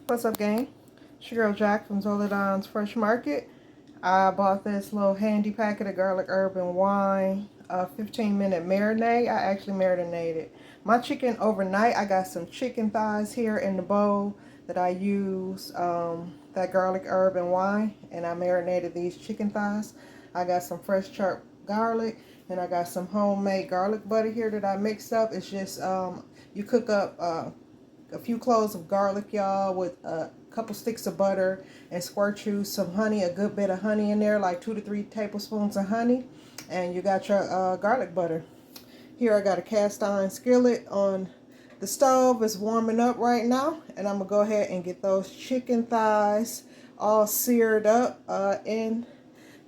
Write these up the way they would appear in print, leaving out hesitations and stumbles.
What's up, gang? It's your girl Jack from Zoladonsfreshmarket. I bought this little handy packet of garlic, herb, and wine, a 15-minute marinade. I actually marinated my chicken overnight. I got some chicken thighs here in the bowl that I use that garlic, herb, and wine, and I marinated these chicken thighs. I got some fresh chopped garlic, and I got some homemade garlic butter here that I mixed up. It's just you cook up a few cloves of garlic, y'all, with a couple sticks of butter, and squirt you some honey, a good bit of honey in there, like 2 to 3 tablespoons of honey, and you got your garlic butter. Here I got a cast iron skillet on the stove. It's warming up right now, and I'm gonna go ahead and get those chicken thighs all seared up in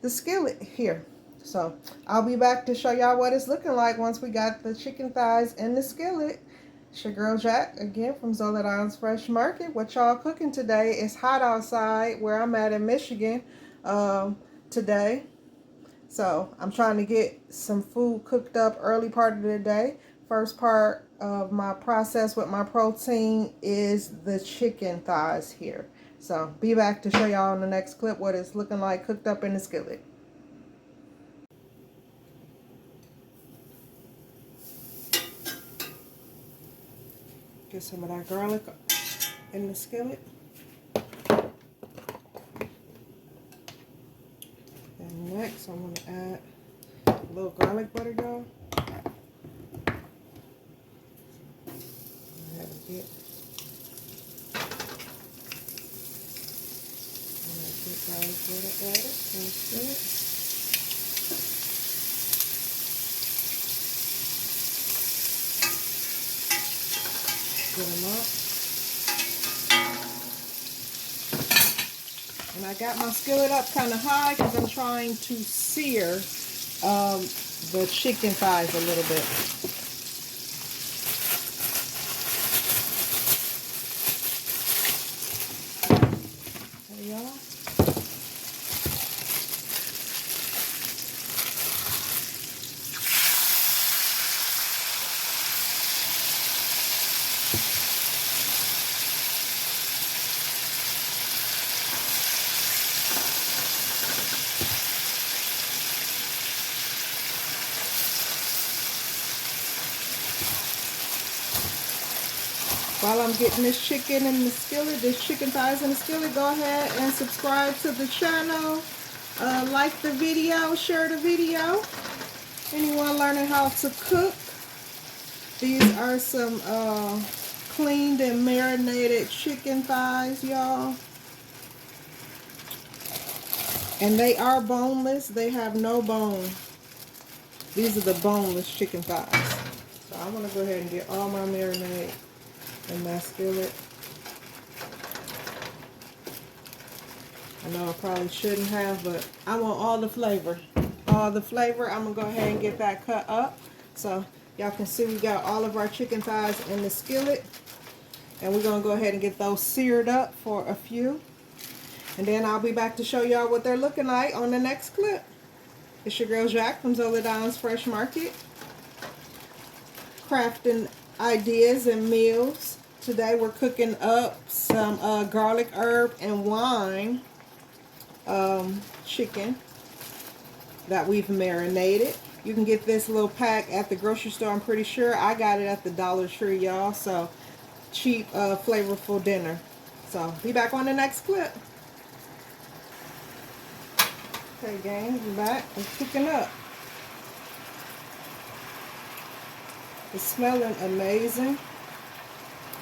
the skillet here. So I'll be back to show y'all what it's looking like once we got the chicken thighs in the skillet. It's your girl Jack again from Zoladonsfreshmarket. What y'all cooking today? It's hot outside where I'm at in Michigan today. So I'm trying to get some food cooked up early part of the day. First part of my process with my protein is the chicken thighs here. So be back to show y'all in the next clip what it's looking like cooked up in the skillet. Get some of that garlic in the skillet. And next I'm going to add a little garlic butter, y'all. Get garlic butter added in the skillet. Get them up. And I got my skillet up kind of high because I'm trying to sear the chicken thighs a little bit. There y'all. While I'm getting this chicken in the skillet, this chicken thighs in the skillet, go ahead and subscribe to the channel. Like the video, share the video. Anyone learning how to cook? These are some cleaned and marinated chicken thighs, y'all. And they are boneless. They have no bone. These are the boneless chicken thighs. So I'm going to go ahead and get all my marinade in my skillet. I know I probably shouldn't have, but I want all the flavor. All the flavor. I'm going to go ahead and get that cut up. So y'all can see we got all of our chicken thighs in the skillet. And we're going to go ahead and get those seared up for a few. And then I'll be back to show y'all what they're looking like on the next clip. It's your girl Jack from Zoladonsfreshmarket. Crafting ideas and meals. Today we're cooking up some garlic, herb, and wine chicken that we've marinated. You can get this little pack at the grocery store, I'm pretty sure. I got it at the Dollar Tree, y'all. So cheap, flavorful dinner. So be back on the next clip. Okay, gang, we're back. It's cooking up. It's smelling amazing.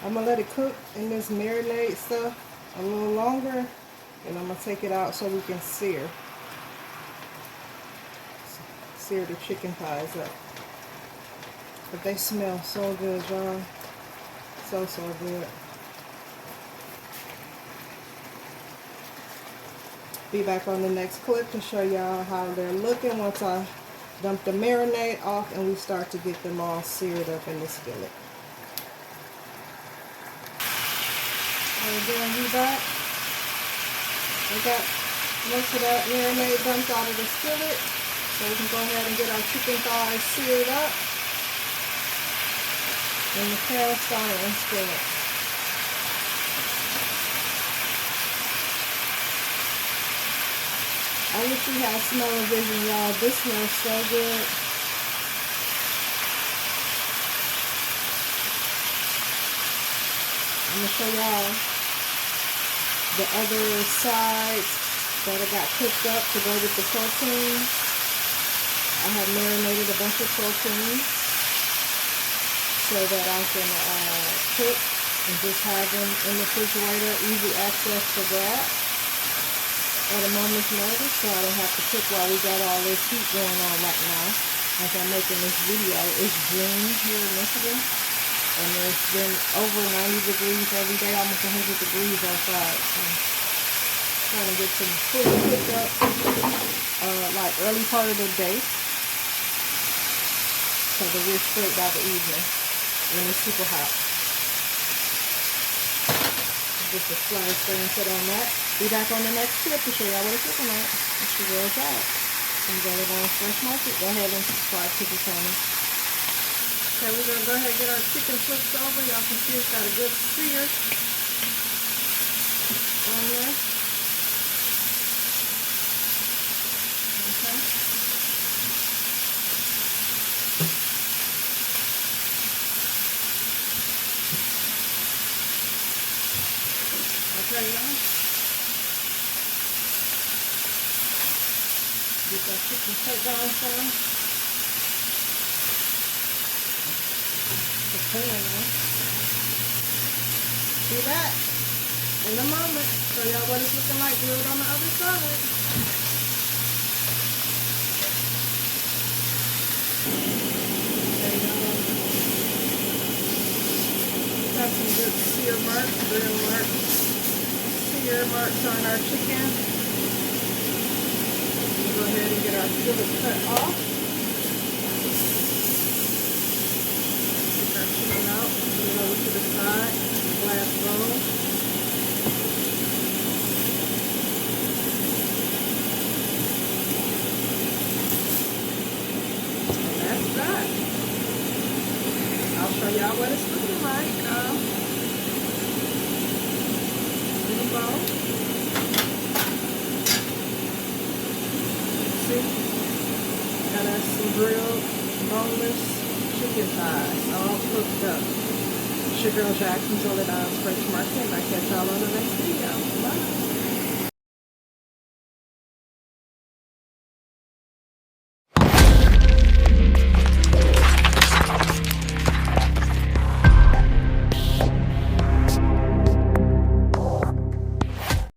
I'm going to let it cook in this marinade stuff a little longer. And I'm going to take it out so we can sear the chicken thighs up. But they smell so good, y'all. So good. Be back on the next clip to show y'all how they're looking once I dump the marinade off and we start to get them all seared up in the skillet. Again, we back. We got most of that marinade dumped out of the skillet. So we can go ahead and get our chicken thighs seared up in the cast iron skillet. I wish we had smell-o-vision, y'all. This smells so good. I'm going to show y'all the other sides that I got cooked up to go with the protein. I have marinated a bunch of protein so that I can cook and just have them in the refrigerator, easy access to grab at a moment's notice, so I don't have to cook while we got all this heat going on right now. As I'm making this video, it's June here in Michigan, and it's been over 90 degrees every day, almost 100 degrees outside. So trying to get some food cooked up like early part of the day, so that we're straight by the evening when it's super hot. Just a slice thing and put on that. Be back on the next trip to show y'all what it's looking like. It's your girl Jack from Zoladonsfreshmarket. Go ahead and subscribe to the channel. Okay, we're going to go ahead and get our chicken flipped over. Y'all can see it's got a good sear on there. Okay. Okay, y'all. Get that chicken cut down some. See that? In a moment. Show y'all what it's looking like grilled on the other side. Got some good sear marks, grill marks, sear marks on our chicken. We'll go ahead and get our fillet cut off. Get our chicken out, put it over to the side, glass bowl. And that's that. I'll show y'all what it's looking like. In the bowl. See? Got us some grilled, boneless chicken thighs, all cooked up. It's your girl Jack from Zoladonsfreshmarket, and I catch y'all on the next video. Bye.